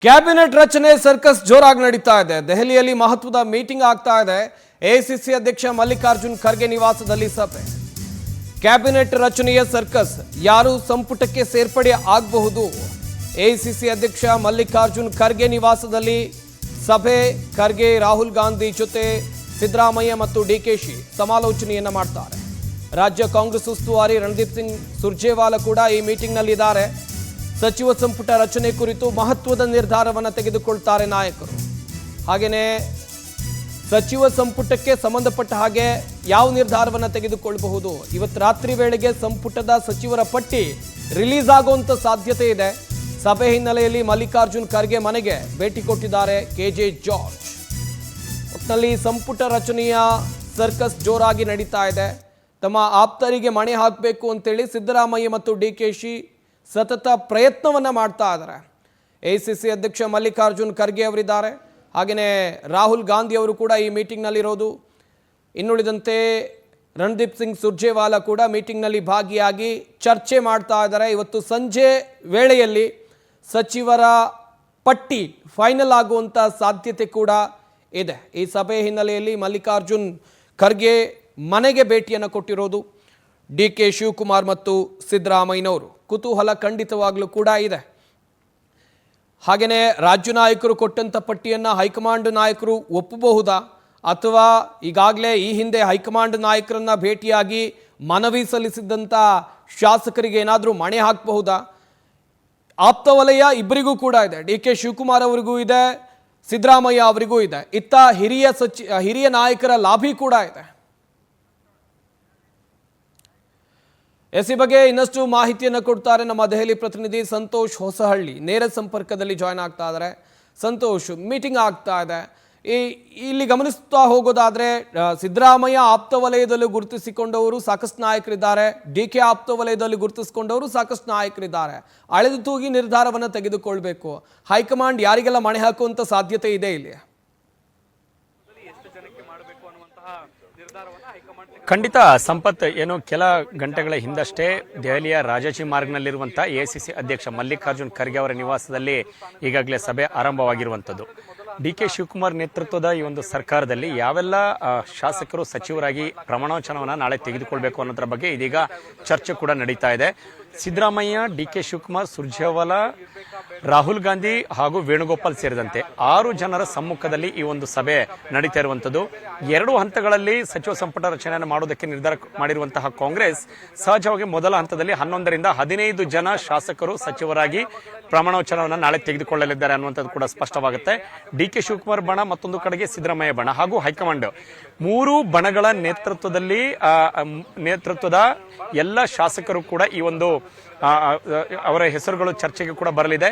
Cabinet ರಚನೆ circus ಜೋರಾಗಿ ನಡೀತಾ ಇದೆ. ದೆಹಲಿಯಲ್ಲಿ ಮಹತ್ವದ ಮೀಟಿಂಗ್ ಆಗ್ತಾ ಇದೆ. ಎಐಸಿಸಿ ಅಧ್ಯಕ್ಷ ಮಲ್ಲಿಕಾರ್ಜುನ್ ಖರ್ಗೆ ನಿವಾಸದಲ್ಲಿ ಸಭೆ. ಕ್ಯಾಬಿನೆಟ್ ರಚನೆಯ ಸರ್ಕಸ್, ಯಾರು ಸಂಪುಟಕ್ಕೆ ಸೇರ್ಪಡೆ ಆಗಬಹುದು? ಎಐಸಿಸಿ ಅಧ್ಯಕ್ಷ ಮಲ್ಲಿಕಾರ್ಜುನ್ ಖರ್ಗೆ ನಿವಾಸದಲ್ಲಿ ಸಭೆ. ಖರ್ಗೆ ರಾಹುಲ್ ಗಾಂಧಿ ಜೊತೆ ಸಿದ್ದರಾಮಯ್ಯ ಮತ್ತು ಡಿಕೆಶಿ ಸಮಾಲೋಚನೆಯನ್ನ ಮಾಡ್ತಾರೆ. ರಾಜ್ಯ ಕಾಂಗ್ರೆಸ್ ಉಸ್ತುವಾರಿ ರಣದೀಪ್ ಸಿಂಗ್ ಸುರ್ಜೇವಾಲಾ ಕೂಡ ಈ ಮೀಟಿಂಗ್ನಲ್ಲಿದ್ದಾರೆ. ಸಚಿವ ಸಂಪುಟ ರಚನೆ ಕುರಿತು ಮಹತ್ವದ ನಿರ್ಧಾರವನ್ನು ತೆಗೆದುಕೊಳ್ತಾರೆ ನಾಯಕರು. ಹಾಗೆಯೇ ಸಚಿವ ಸಂಪುಟಕ್ಕೆ ಸಂಬಂಧಪಟ್ಟ ಹಾಗೆ ಯಾವ ನಿರ್ಧಾರವನ್ನು ತೆಗೆದುಕೊಳ್ಳಬಹುದು? ಇವತ್ತು ರಾತ್ರಿ ವೇಳೆಗೆ ಸಂಪುಟದ ಸಚಿವರ ಪಟ್ಟಿ ರಿಲೀಸ್ ಆಗುವಂತ ಸಾಧ್ಯತೆ ಇದೆ. ಸಭೆ ಹಿನ್ನೆಲೆಯಲ್ಲಿ ಮಲ್ಲಿಕಾರ್ಜುನ್ ಖರ್ಗೆ ಮನೆಗೆ ಭೇಟಿ ಕೊಟ್ಟಿದ್ದಾರೆ ಕೆಜೆ ಜಾರ್ಜ್. ಒಟ್ಟಿನಲ್ಲಿ ಸಂಪುಟ ರಚನೆಯ ಸರ್ಕಸ್ ಜೋರಾಗಿ ನಡೀತಾ ಇದೆ. ತಮ್ಮ ಆಪ್ತರಿಗೆ ಮಣೆ ಹಾಕಬೇಕು ಅಂತೇಳಿ ಸಿದ್ದರಾಮಯ್ಯ ಮತ್ತು ಡಿಕೆಶಿ ಸತತ ಪ್ರಯತ್ನವನ್ನ ಮಾಡ್ತಾ ಇದ್ದಾರೆ. ಎಐಸಿಸಿ ಅಧ್ಯಕ್ಷ ಮಲ್ಲಿಕಾರ್ಜುನ್ ಖರ್ಗೆ ಅವರಿದ್ದಾರೆ. ಹಾಗೆಯೇ ರಾಹುಲ್ ಗಾಂಧಿ ಅವರು ಕೂಡ ಈ ಮೀಟಿಂಗ್ನಲ್ಲಿರೋದು. ಇನ್ನುಳಿದಂತೆ ರಣದೀಪ್ ಸಿಂಗ್ ಸುರ್ಜೇವಾಲಾ ಕೂಡ ಮೀಟಿಂಗ್ನಲ್ಲಿ ಭಾಗಿಯಾಗಿ ಚರ್ಚೆ ಮಾಡ್ತಾ ಇದ್ದಾರೆ. ಇವತ್ತು ಸಂಜೆ ವೇಳೆಯಲ್ಲಿ ಸಚಿವರ ಪಟ್ಟಿ ಫೈನಲ್ ಆಗುವಂಥ ಸಾಧ್ಯತೆ ಕೂಡ ಇದೆ. ಈ ಸಭೆ ಹಿನ್ನೆಲೆಯಲ್ಲಿ ಮಲ್ಲಿಕಾರ್ಜುನ್ ಖರ್ಗೆ ಮನೆಗೆ ಭೇಟಿಯನ್ನು ಕೊಟ್ಟಿರೋದು ಡಿಕೆ ಶಿವಕುಮಾರ್ ಮತ್ತು ಸಿದ್ದರಾಮಯ್ಯನವರು. ಕುತೂಹಲ ಖಂಡಿತವಾಗ್ಲೂ ಕೂಡ ಇದೆ. ಹಾಗೆಯೇ ರಾಜ್ಯ ನಾಯಕರು ಕೊಟ್ಟಂಥ ಪಟ್ಟಿಯನ್ನು ಹೈಕಮಾಂಡ್ ನಾಯಕರು ಒಪ್ಪಬಹುದಾ, ಅಥವಾ ಈಗಾಗಲೇ ಈ ಹಿಂದೆ ಹೈಕಮಾಂಡ್ ನಾಯಕರನ್ನ ಭೇಟಿಯಾಗಿ ಮನವಿ ಸಲ್ಲಿಸಿದ್ದಂಥ ಶಾಸಕರಿಗೆ ಏನಾದರೂ ಮಣೆ ಹಾಕಬಹುದಾ? ಆಪ್ತ ವಲಯ ಇಬ್ಬರಿಗೂ ಕೂಡ ಇದೆ. ಡಿಕೆ ಶಿವಕುಮಾರ್ ಅವರಿಗೂ ಇದೆ, ಸಿದ್ದರಾಮಯ್ಯ ಅವರಿಗೂ ಇದೆ. ಇತ್ತ ಹಿರಿಯ ನಾಯಕರ ಲಾಭಿ ಕೂಡ ಇದೆ. ಈ ಬಗ್ಗೆ ಇನ್ನಷ್ಟು ಮಾಹಿತಿಯನ್ನು ಕೊಡ್ತಾರೆ ನಮ್ಮ ದೆಹಲಿ ಪ್ರತಿನಿಧಿ ಸಂತೋಷ್ ಹೊಸಹಳ್ಳಿ. ನೇರ ಸಂಪರ್ಕದಲ್ಲಿ ಜಾಯ್ನ್ ಆಗ್ತಾ ಇದ್ದಾರೆ. ಸಂತೋಷ್, ಮೀಟಿಂಗ್ ಆಗ್ತಾ ಇದೆ. ಇಲ್ಲಿ ಗಮನಿಸ್ತಾ ಹೋಗೋದಾದ್ರೆ ಸಿದ್ದರಾಮಯ್ಯ ಆಪ್ತ ವಲಯದಲ್ಲಿ ಗುರುತಿಸಿಕೊಂಡವರು ಸಾಕಷ್ಟು ನಾಯಕರಿದ್ದಾರೆ. ಡಿಕೆ ಆಪ್ತ ವಲಯದಲ್ಲಿ ಗುರುತಿಸಿಕೊಂಡವರು ಸಾಕಷ್ಟು ನಾಯಕರಿದ್ದಾರೆ. ಅಳೆದು ತೂಗಿ ನಿರ್ಧಾರವನ್ನು ತೆಗೆದುಕೊಳ್ಬೇಕು. ಹೈಕಮಾಂಡ್ ಯಾರಿಗೆಲ್ಲ ಮಣೆ ಹಾಕುವಂತ ಸಾಧ್ಯತೆ ಇದೆ ಇಲ್ಲಿ? ಖಂಡಿತ ಸಂಪತ್, ಏನು ಕೆಲ ಗಂಟೆಗಳ ಹಿಂದಷ್ಟೇ ದೆಹಲಿಯ ರಾಜಾಜಿ ಮಾರ್ಗ್ನಲ್ಲಿರುವಂತಹ ಎಐಸಿಸಿ ಅಧ್ಯಕ್ಷ ಮಲ್ಲಿಕಾರ್ಜುನ್ ಖರ್ಗೆ ಅವರ ನಿವಾಸದಲ್ಲಿ ಈಗಾಗಲೇ ಸಭೆ ಆರಂಭವಾಗಿರುವಂಥದ್ದು. ಡಿಕೆ ಶಿವಕುಮಾರ್ ನೇತೃತ್ವದ ಈ ಒಂದು ಸರ್ಕಾರದಲ್ಲಿ ಯಾವೆಲ್ಲ ಶಾಸಕರು ಸಚಿವರಾಗಿ ಪ್ರಮಾಣವಚನವನ್ನು ನಾಳೆ ತೆಗೆದುಕೊಳ್ಬೇಕು ಅನ್ನೋದ್ರ ಬಗ್ಗೆ ಇದೀಗ ಚರ್ಚೆ ಕೂಡ ನಡೀತಾ ಇದೆ. ಸಿದ್ದರಾಮಯ್ಯ, ಡಿಕೆ ಶಿವಕುಮಾರ್, ಸುರ್ಜೇವಾಲಾ, ರಾಹುಲ್ ಗಾಂಧಿ ಹಾಗೂ ವೇಣುಗೋಪಾಲ್ ಸೇರಿದಂತೆ 6 ಜನರ ಸಮ್ಮುಖದಲ್ಲಿ ಈ ಒಂದು ಸಭೆ ನಡೀತಾ ಇರುವಂತದ್ದು. 2 ಹಂತಗಳಲ್ಲಿ ಸಚಿವ ಸಂಪುಟ ರಚನೆಯನ್ನು ಮಾಡುವುದಕ್ಕೆ ನಿರ್ಧಾರ ಮಾಡಿರುವಂತಹ ಕಾಂಗ್ರೆಸ್ ಸಹಜವಾಗಿ ಮೊದಲ ಹಂತದಲ್ಲಿ 11 ರಿಂದ 15 ಜನ ಶಾಸಕರು ಸಚಿವರಾಗಿ ಪ್ರಮಾಣವಚನವನ್ನು ನಾಳೆ ತೆಗೆದುಕೊಳ್ಳಲಿದ್ದಾರೆ ಅನ್ನುವಂಥದ್ದು ಕೂಡ ಸ್ಪಷ್ಟವಾಗುತ್ತೆ. ಡಿಕೆ ಶಿವಕುಮಾರ್ ಬಣ, ಮತ್ತೊಂದು ಕಡೆಗೆ ಸಿದ್ದರಾಮಯ್ಯ ಬಣ ಹಾಗೂ ಹೈಕಮಾಂಡ್ 3 ಬಣಗಳ ನೇತೃತ್ವದ ಎಲ್ಲ ಶಾಸಕರು ಕೂಡ ಈ ಒಂದು ಅವರ ಹೆಸರುಗಳು ಚರ್ಚೆಗೆ ಕೂಡ ಬರಲಿದೆ.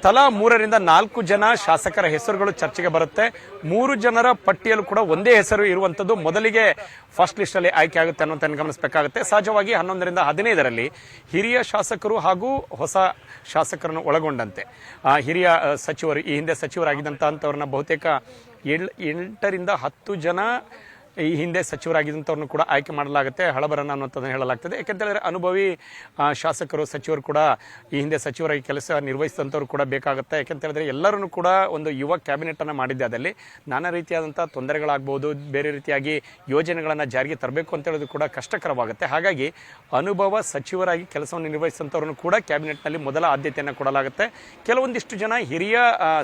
ತಲಾ 3 ರಿಂದ 4 ಜನ ಶಾಸಕರ ಹೆಸರುಗಳು ಚರ್ಚೆಗೆ ಬರುತ್ತೆ. 3 ಜನರ ಪಟ್ಟಿಯಲ್ಲೂ ಕೂಡ ಒಂದೇ ಹೆಸರು ಇರುವಂತದ್ದು ಮೊದಲಿಗೆ ಫಸ್ಟ್ ಲಿಸ್ಟ್ ಅಲ್ಲಿ ಆಯ್ಕೆ ಆಗುತ್ತೆ ಅನ್ನೋಂತ ಗಮನಿಸಬೇಕಾಗುತ್ತೆ. ಸಹಜವಾಗಿ 11 ರಿಂದ 15ರಲ್ಲಿ ಹಿರಿಯ ಶಾಸಕರು ಹಾಗೂ ಹೊಸ ಶಾಸಕರನ್ನು ಒಳಗೊಂಡಂತೆ ಹಿರಿಯ ಸಚಿವರು, ಈ ಹಿಂದೆ ಸಚಿವರಾಗಿದ್ದಂತಹವರನ್ನ ಬಹುತೇಕ 8 ರಿಂದ 10 ಜನ ಈ ಹಿಂದೆ ಸಚಿವರಾಗಿದ್ದಂಥವ್ರನ್ನು ಕೂಡ ಆಯ್ಕೆ ಮಾಡಲಾಗುತ್ತೆ, ಹಳಬರನ್ನ ಅನ್ನುವಂಥದ್ದನ್ನು ಹೇಳಲಾಗ್ತದೆ. ಯಾಕೆಂತೇಳಿದ್ರೆ ಅನುಭವಿ ಶಾಸಕರು, ಸಚಿವರು ಕೂಡ ಈ ಹಿಂದೆ ಸಚಿವರಾಗಿ ಕೆಲಸ ನಿರ್ವಹಿಸಿದಂಥವ್ರು ಕೂಡ ಬೇಕಾಗುತ್ತೆ. ಯಾಕೆಂತೇಳಿದ್ರೆ ಎಲ್ಲರೂ ಕೂಡ ಒಂದು ಯುವ ಕ್ಯಾಬಿನೆಟ್ ಅನ್ನು ಮಾಡಿದ್ದೆ, ಅದರಲ್ಲಿ ನಾನಾ ರೀತಿಯಾದಂಥ ತೊಂದರೆಗಳಾಗ್ಬೋದು, ಬೇರೆ ರೀತಿಯಾಗಿ ಯೋಜನೆಗಳನ್ನು ಜಾರಿಗೆ ತರಬೇಕು ಅಂತ ಹೇಳೋದು ಕೂಡ ಕಷ್ಟಕರವಾಗುತ್ತೆ. ಹಾಗಾಗಿ ಅನುಭವ ಸಚಿವರಾಗಿ ಕೆಲಸವನ್ನು ನಿರ್ವಹಿಸಿದಂಥವ್ರನ್ನು ಕೂಡ ಕ್ಯಾಬಿನೆಟ್ನಲ್ಲಿ ಮೊದಲ ಆದ್ಯತೆಯನ್ನು ಕೊಡಲಾಗುತ್ತೆ. ಕೆಲವೊಂದಿಷ್ಟು ಜನ ಹಿರಿಯ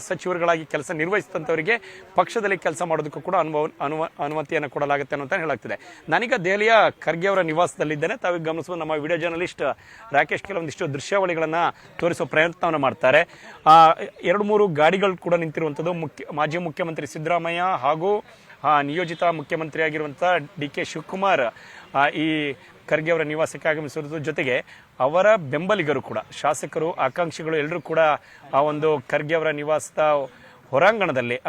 ಸಚಿವರುಗಳಾಗಿ ಕೆಲಸ ನಿರ್ವಹಿಸಿದಂಥವರಿಗೆ ಪಕ್ಷದಲ್ಲಿ ಕೆಲಸ ಮಾಡೋದಕ್ಕೂ ಕೂಡ ಅನುಮತಿಯನ್ನು ಕೊಡಲಾಗುತ್ತೆ ಅಂತ ಹೇಳಲಾಗ್ತಿದೆ. ನಾನೀಗ ದೆಹಲಿಯ ಖರ್ಗೆ ಅವರ ನಿವಾಸದಲ್ಲಿದ್ದೇನೆ. ತಾವೀಗ ಗಮನಿಸುವ ನಮ್ಮ ವಿಡಿಯೋ ಜರ್ನಲಿಸ್ಟ್ ರಾಕೇಶ್ ಕೆಲವೊಂದಿಷ್ಟು ದೃಶ್ಯಾವಳಿಗಳನ್ನ ತೋರಿಸುವ ಪ್ರಯತ್ನವನ್ನು ಮಾಡ್ತಾರೆ. 2-3 ಗಾಡಿಗಳು ಕೂಡ ನಿಂತಿರುವಂಥದ್ದು. ಮಾಜಿ ಮುಖ್ಯಮಂತ್ರಿ ಸಿದ್ದರಾಮಯ್ಯ ಹಾಗೂ ನಿಯೋಜಿತ ಮುಖ್ಯಮಂತ್ರಿಯಾಗಿರುವಂತಹ ಡಿಕೆ ಶಿವಕುಮಾರ್ ಈ ಖರ್ಗೆ ಅವರ ನಿವಾಸಕ್ಕೆ ಆಗಮಿಸಿರುವುದು, ಜೊತೆಗೆ ಅವರ ಬೆಂಬಲಿಗರು ಕೂಡ, ಶಾಸಕರು, ಆಕಾಂಕ್ಷಿಗಳು ಎಲ್ಲರೂ ಕೂಡ ಆ ಒಂದು ಖರ್ಗೆ ಅವರ ನಿವಾಸದ ಹೊರಾಂಗಣದಲ್ಲಿ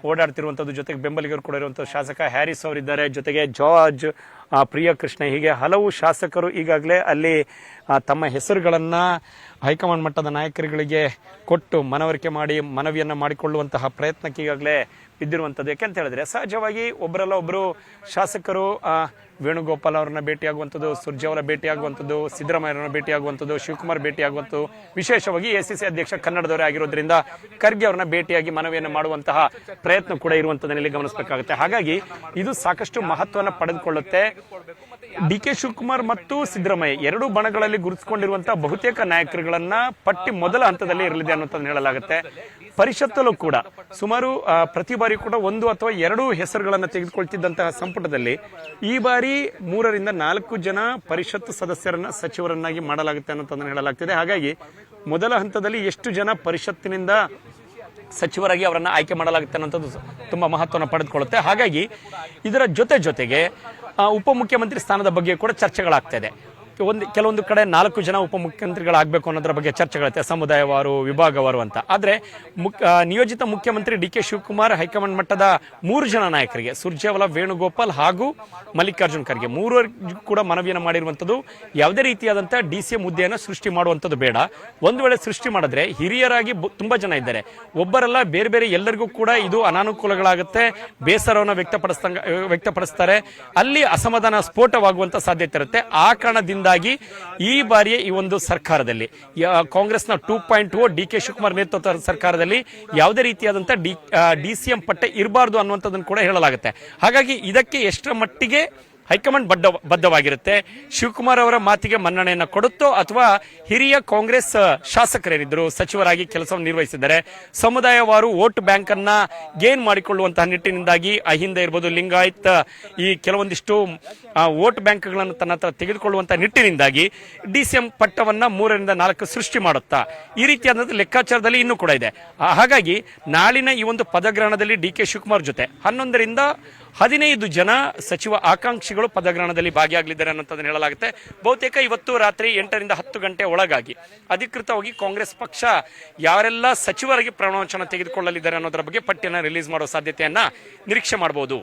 ಓಡಾಡ್ತಿರುವಂಥದ್ದು. ಜೊತೆಗೆ ಬೆಂಬಲಿಗರು ಕೂಡ ಇರುವಂಥದ್ದು ಶಾಸಕ ಹ್ಯಾರಿಸ್ ಅವರಿದ್ದಾರೆ, ಜೊತೆಗೆ ಜಾರ್ಜ್, ಪ್ರಿಯಕೃಷ್ಣ, ಹೀಗೆ ಹಲವು ಶಾಸಕರು ಈಗಾಗಲೇ ಅಲ್ಲಿ ತಮ್ಮ ಹೆಸರುಗಳನ್ನು ಹೈಕಮಾಂಡ್ ಮಟ್ಟದ ನಾಯಕರುಗಳಿಗೆ ಕೊಟ್ಟು ಮನವರಿಕೆ ಮಾಡಿ ಮನವಿಯನ್ನು ಮಾಡಿಕೊಳ್ಳುವಂತಹ ಪ್ರಯತ್ನಕ್ಕೆ ಈಗಾಗಲೇ ಬಿದ್ದಿರುವಂಥದ್ದು. ಯಾಕೆಂತ ಹೇಳಿದ್ರೆ ಸಹಜವಾಗಿ ಒಬ್ಬರಲ್ಲ ಒಬ್ಬರು ಶಾಸಕರು ವೇಣುಗೋಪಾಲ್ ಅವರನ್ನ ಭೇಟಿಯಾಗುವಂಥದ್ದು, ಸುರ್ಜೇವಾಲ ಭೇಟಿಯಾಗುವಂಥದ್ದು, ಸಿದ್ದರಾಮಯ್ಯರನ್ನ ಭೇಟಿಯಾಗುವಂಥದ್ದು, ಶಿವಕುಮಾರ್ ಭೇಟಿಯಾಗುವಂಥದ್ದು, ವಿಶೇಷವಾಗಿ ACC ಅಧ್ಯಕ್ಷ ಕನ್ನಡದವರೇ ಆಗಿರೋದ್ರಿಂದ ಖರ್ಗೆ ಅವರನ್ನ ಭೇಟಿಯಾಗಿ ಮನವಿಯನ್ನು ಮಾಡುವಂತಹ ಪ್ರಯತ್ನ ಕೂಡ ಇರುವಂಥದ್ದನ್ನು ಗಮನಿಸಬೇಕಾಗುತ್ತೆ. ಹಾಗಾಗಿ ಇದು ಸಾಕಷ್ಟು ಮಹತ್ವವನ್ನು ಪಡೆದುಕೊಳ್ಳುತ್ತೆ. DK ಶಿವಕುಮಾರ್ ಮತ್ತು ಸಿದ್ದರಾಮಯ್ಯ ಎರಡೂ ಬಣಗಳಲ್ಲಿ ಗುರುತಿಸಿಕೊಂಡಿರುವಂತಹ ಬಹುತೇಕ ನಾಯಕರುಗಳನ್ನ ಪಟ್ಟಿ ಮೊದಲ ಹಂತದಲ್ಲಿ ಇರಲಿದೆ ಅನ್ನೋದನ್ನು ಹೇಳಲಾಗುತ್ತೆ. ಪರಿಷತ್ತಲ್ಲೂ ಕೂಡ ಸುಮಾರು ಪ್ರತಿ ಬಾರಿ ಕೂಡ 1 ಅಥವಾ 2 ಹೆಸರುಗಳನ್ನು ತೆಗೆದುಕೊಳ್ತಿದ್ದಂತಹ ಸಂಪುಟದಲ್ಲಿ ಈ ಬಾರಿ 3 ರಿಂದ 4 ಜನ ಪರಿಷತ್ ಸದಸ್ಯರನ್ನ ಸಚಿವರನ್ನಾಗಿ ಮಾಡಲಾಗುತ್ತೆ ಅನ್ನೋದನ್ನು ಹೇಳಲಾಗ್ತಿದೆ. ಹಾಗಾಗಿ ಮೊದಲ ಹಂತದಲ್ಲಿ ಎಷ್ಟು ಜನ ಪರಿಷತ್ತಿನಿಂದ ಸಚಿವರಾಗಿ ಅವರನ್ನ ಆಯ್ಕೆ ಮಾಡಲಾಗುತ್ತೆ ಅನ್ನೋದು ತುಂಬಾ ಮಹತ್ವವನ್ನು ಪಡೆದುಕೊಳ್ಳುತ್ತೆ. ಹಾಗಾಗಿ ಇದರ ಜೊತೆಗೆ ಉಪಮುಖ್ಯಮಂತ್ರಿ ಸ್ಥಾನದ ಬಗ್ಗೆ ಕೂಡ ಚರ್ಚೆಗಳಾಗ್ತಾ ಇದೆ. ಕೆಲವೊಂದು ಕಡೆ 4 ಜನ ಉಪಮುಖ್ಯಮಂತ್ರಿಗಳಾಗಬೇಕು ಅನ್ನೋದ್ರ ಬಗ್ಗೆ ಚರ್ಚೆಗಳಿರುತ್ತೆ, ಸಮುದಾಯವಾರು, ವಿಭಾಗವಾರು ಅಂತ. ಆದರೆ ನಿಯೋಜಿತ ಮುಖ್ಯಮಂತ್ರಿ DK ಶಿವಕುಮಾರ್ ಹೈಕಮಾಂಡ್ ಮಟ್ಟದ 3 ಜನ ನಾಯಕರಿಗೆ ಸುರ್ಜೇವಾಲ, ವೇಣುಗೋಪಾಲ್ ಹಾಗೂ ಮಲ್ಲಿಕಾರ್ಜುನ್ ಖರ್ಗೆ 3 ಕೂಡ ಮನವಿಯನ್ನು ಮಾಡಿರುವಂಥದ್ದು. ಯಾವುದೇ ರೀತಿಯಾದಂತಹ DCM ಹುದ್ದೆಯನ್ನು ಸೃಷ್ಟಿ ಮಾಡುವಂಥದ್ದು ಬೇಡ. ಒಂದು ವೇಳೆ ಸೃಷ್ಟಿ ಮಾಡಿದ್ರೆ ಹಿರಿಯರಾಗಿ ತುಂಬಾ ಜನ ಇದ್ದಾರೆ, ಒಬ್ಬರಲ್ಲ ಬೇರೆ ಬೇರೆ ಎಲ್ಲರಿಗೂ ಕೂಡ ಇದು ಅನಾನುಕೂಲಗಳಾಗುತ್ತೆ, ಬೇಸರವನ್ನು ವ್ಯಕ್ತಪಡಿಸ್ತಾರೆ, ಅಲ್ಲಿ ಅಸಮಾಧಾನ ಸ್ಫೋಟವಾಗುವಂತ ಸಾಧ್ಯತೆ ಇರುತ್ತೆ. ಆ ಕಾರಣದಿಂದ ಈ ಬಾರಿಯ ಈ ಒಂದು ಸರ್ಕಾರದಲ್ಲಿ ಕಾಂಗ್ರೆಸ್ನ 2.0 DK ಶಿವಕುಮಾರ್ ನೇತೃತ್ವದ ಸರ್ಕಾರದಲ್ಲಿ ಯಾವುದೇ ರೀತಿಯಾದಂತಹ DCM ಪಟ್ಟ ಇರಬಾರ್ದು ಅನ್ನುವಂಥದ್ದನ್ನು ಕೂಡ ಹೇಳಲಾಗುತ್ತೆ. ಹಾಗಾಗಿ ಇದಕ್ಕೆ ಎಷ್ಟರ ಮಟ್ಟಿಗೆ ಹೈಕಮಾಂಡ್ ಬದ್ಧವಾಗಿರುತ್ತೆ, ಶಿವಕುಮಾರ್ ಅವರ ಮಾತಿಗೆ ಮನ್ನಣೆಯನ್ನು ಕೊಡುತ್ತೋ ಅಥವಾ ಹಿರಿಯ ಕಾಂಗ್ರೆಸ್ ಶಾಸಕರೇನಿದ್ರು ಸಚಿವರಾಗಿ ಕೆಲಸವನ್ನು ನಿರ್ವಹಿಸಿದ್ದಾರೆ, ಸಮುದಾಯವಾರು ವೋಟ್ ಬ್ಯಾಂಕ್ ಅನ್ನ ಗೇನ್ ಮಾಡಿಕೊಳ್ಳುವಂತಹ ನಿಟ್ಟಿನಿಂದಾಗಿ ಅಹಿಂದ ಇರ್ಬೋದು, ಲಿಂಗಾಯತ್ ಈ ಕೆಲವೊಂದಿಷ್ಟು ವೋಟ್ ಬ್ಯಾಂಕ್ಗಳನ್ನು ತನ್ನ ಹತ್ರ ತೆಗೆದುಕೊಳ್ಳುವಂತಹ ನಿಟ್ಟಿನಿಂದಾಗಿ DCM ಪಟ್ಟವನ್ನ 3 ರಿಂದ 4 ಸೃಷ್ಟಿ ಮಾಡುತ್ತಾ ಈ ರೀತಿಯಾದ ಲೆಕ್ಕಾಚಾರದಲ್ಲಿ ಇನ್ನೂ ಕೂಡ ಇದೆ. ಹಾಗಾಗಿ ನಾಳಿನ ಈ ಒಂದು ಪದಗ್ರಹಣದಲ್ಲಿ DK ಶಿವಕುಮಾರ್ ಜೊತೆ 11 ರಿಂದ 15 ಜನ ಸಚಿವ ಆಕಾಂಕ್ಷಿಗಳು ಪದಗ್ರಹಣದಲ್ಲಿ ಭಾಗಿಯಾಗಲಿದ್ದಾರೆ ಅನ್ನೋದನ್ನು ಹೇಳಲಾಗುತ್ತೆ. ಬಹುತೇಕ ಇವತ್ತು ರಾತ್ರಿ 8 ರಿಂದ 10 ಗಂಟೆ ಒಳಗಾಗಿ ಅಧಿಕೃತವಾಗಿ ಕಾಂಗ್ರೆಸ್ ಪಕ್ಷ ಯಾರೆಲ್ಲ ಸಚಿವರಾಗಿ ಪ್ರಮಾಣವಚನ ತೆಗೆದುಕೊಳ್ಳಲಿದ್ದಾರೆ ಅನ್ನೋದರ ಬಗ್ಗೆ ಪಟ್ಟಿಯನ್ನು ರಿಲೀಸ್ ಮಾಡುವ ಸಾಧ್ಯತೆಯನ್ನ ನಿರೀಕ್ಷೆ ಮಾಡಬಹುದು.